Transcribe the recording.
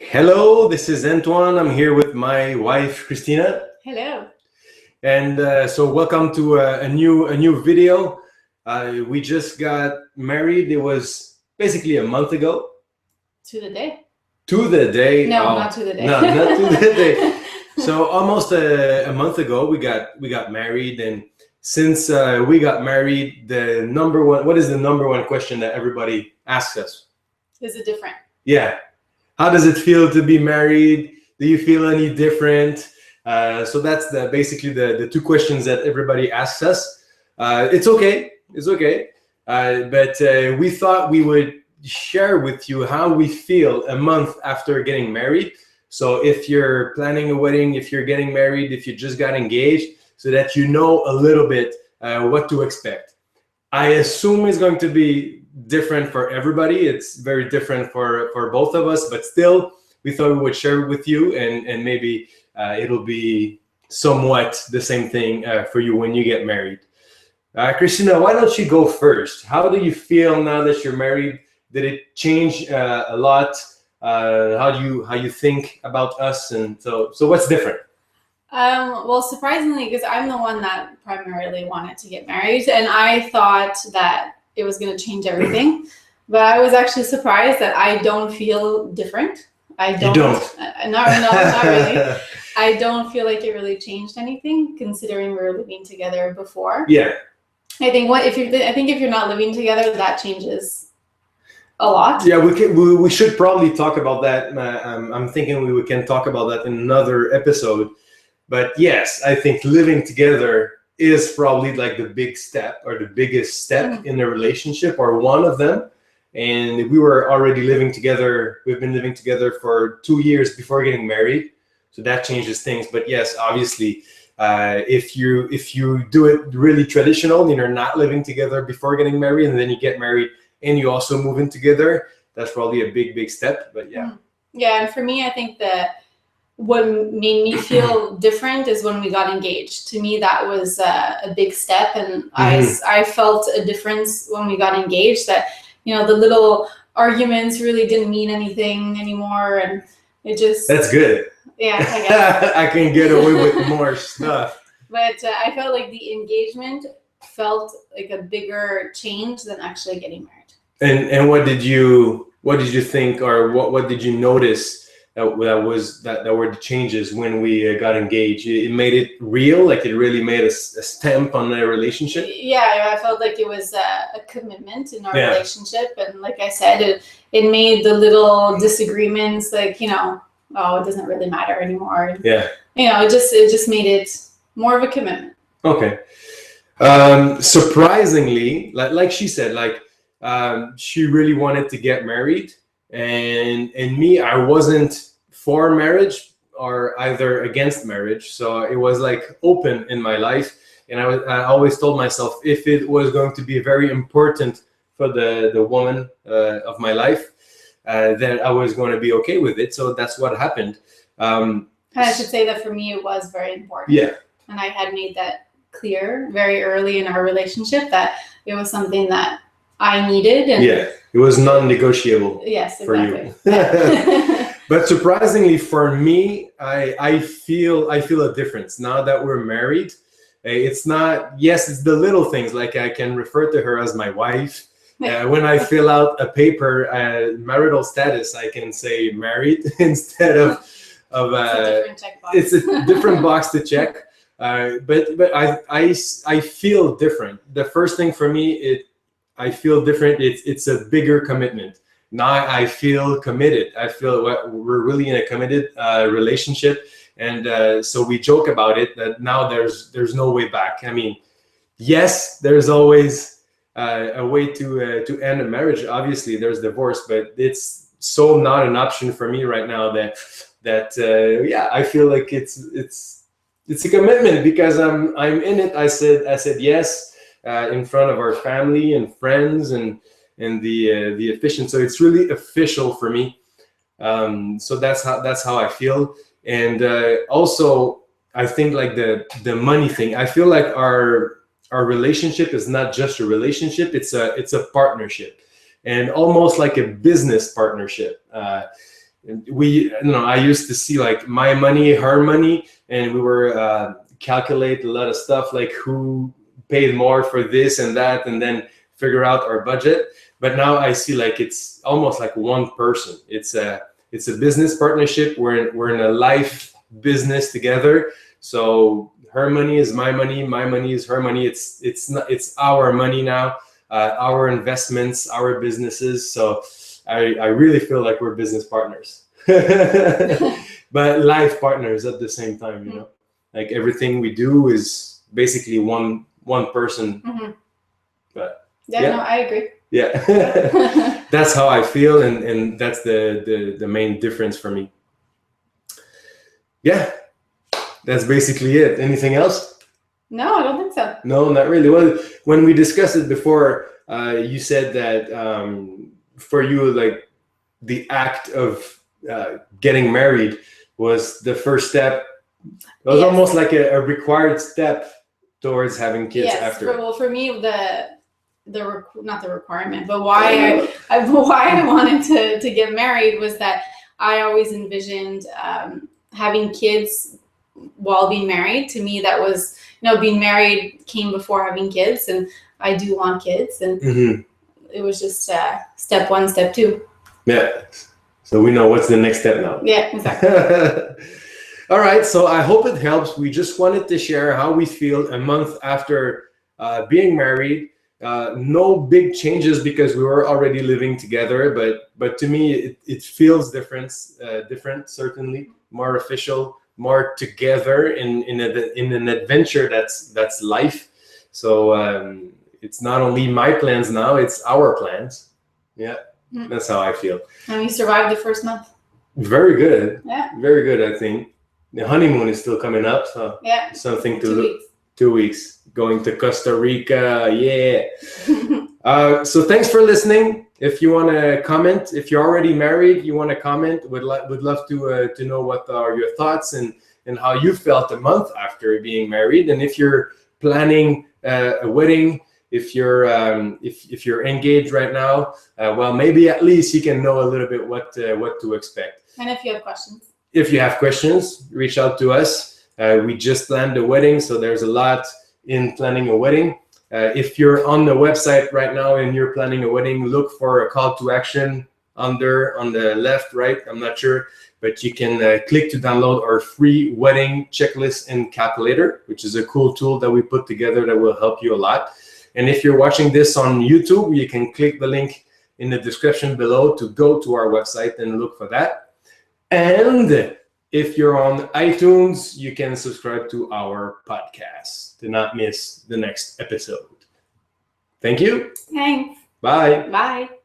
Hello, this is Antoine. I'm here with my wife, Kristina. Hello. And so welcome to a new video. We just got married. It was basically a month ago. To the day? To the day. No, not to the day. No, not to the day. So almost a month ago, we got married. And since we got married, what is the number one question that everybody asks us? Is it different? Yeah. How does it feel to be married? Do you feel any different? So that's basically the two questions that everybody asks us. It's okay. It's okay. But we thought we would share with you how we feel a month after getting married. So if you're planning a wedding, if you're getting married, if you just got engaged, so that you know a little bit what to expect. I assume it's going to be different for everybody. It's very different for both of us, but still, we thought we would share it with you, and maybe it'll be somewhat the same thing for you when you get married. Kristina, why don't you go first? How do you feel now that you're married? Did it change a lot? How you think about us? And so what's different? Well, surprisingly, because I'm the one that primarily wanted to get married, and I thought that it was going to change everything. But I was actually surprised that I don't feel different. You don't? Not really. I don't feel like it really changed anything, considering we were living together before. Yeah. I think if you're not living together, that changes a lot. Yeah, we should probably talk about that. I'm thinking we can talk about that in another episode. But yes, I think living together is probably like the big step or the biggest step in a relationship, or one of them. And we were already living together. We've been living together for 2 years before getting married. So that changes things. But yes, obviously, if you do it really traditional, you're not living together before getting married, and then you get married and you also move in together, that's probably a big step. But yeah. Yeah, and for me, I think that what made me feel different is when we got engaged. To me, that was a big step, and I felt a difference when we got engaged, that the little arguments really didn't mean anything anymore, and it just... That's good. Yeah, I guess. I can get away with more stuff. But I felt like the engagement felt like a bigger change than actually getting married. And what did you think, or what did you notice that were the changes when we got engaged? It made it real, like it really made a stamp on the relationship. Yeah, I felt like it was a commitment in our relationship, and like I said, it made the little disagreements like it doesn't really matter anymore. Yeah. It just made it more of a commitment. Okay. Surprisingly, like she said, she really wanted to get married, and me, I wasn't for marriage or either against marriage. So it was like open in my life, and I always told myself, if it was going to be very important for the woman of my life, then I was going to be okay with it. So that's what happened. I should say that for me, it was very important. Yeah. And I had made that clear very early in our relationship that it was something that I needed. And yeah, it was non-negotiable. Yes, exactly. For you. But surprisingly for me, I feel a difference now that we're married. It's not, yes, it's the little things, like I can refer to her as my wife. When I fill out a paper, marital status, I can say married instead of it's a different box to check. But I feel different. The first thing for me, I feel different. It's a bigger commitment. Now I feel committed. I feel we're really in a committed relationship, and so we joke about it that now there's no way back. I mean, yes, there's always a way to end a marriage. Obviously, there's divorce, but it's so not an option for me right now that yeah, I feel like it's a commitment because I'm in it. I said yes in front of our family and friends and the officiant. So it's really official for me. So that's how I feel. And also I think like the money thing. I feel like our relationship is not just a relationship. It's a partnership, and almost like a business partnership. I used to see like my money, her money, and we were calculate a lot of stuff like who paid more for this and that, and then figure out our budget. But now I see like it's almost like one person. It's a business partnership. We're in a life business together. So her money is my money is her money. It's our money now, our investments, our businesses. So I really feel like we're business partners, but life partners at the same time. You know, like everything we do is basically one person. But yeah, no, I agree. Yeah, that's how I feel, and that's the main difference for me. Yeah, that's basically it. Anything else? No, I don't think so. No, not really. Well, when we discussed it before, you said that for you, like the act of getting married was the first step. It was almost like a required step towards having kids after. Well, for me, not the requirement, but why I wanted to get married was that I always envisioned having kids while being married. To me, that was, being married came before having kids, and I do want kids, and it was just step one, step two. Yeah. So we know what's the next step now. Yeah, exactly. All right. So I hope it helps. We just wanted to share how we feel a month after being married. No big changes because we were already living together, but to me it feels different, certainly more official, more together in an adventure that's life. So it's not only my plans now, it's our plans. Yeah, that's how I feel. And we survived the first month. Very good. Yeah. Very good, I think. The honeymoon is still coming up, so yeah, something to 2 weeks. 2 weeks. Going to Costa Rica, yeah. So thanks for listening. If you want to comment, if you're already married, you want to comment, would love to know what are your thoughts and how you felt a month after being married. And if you're planning a wedding, if you're engaged right now, well, maybe at least you can know a little bit what to expect. And if you have questions. If you have questions, reach out to us. We just planned a wedding, so there's a lot in planning a wedding. If you're on the website right now and you're planning a wedding, look for a call to action on the left, right, I'm not sure, but you can click to download our free wedding checklist and calculator, which is a cool tool that we put together that will help you a lot. And if you're watching this on YouTube, you can click the link in the description below to go to our website and look for that. And if you're on iTunes, you can subscribe to our podcast to not miss the next episode. Thank you. Thanks. Bye. Bye.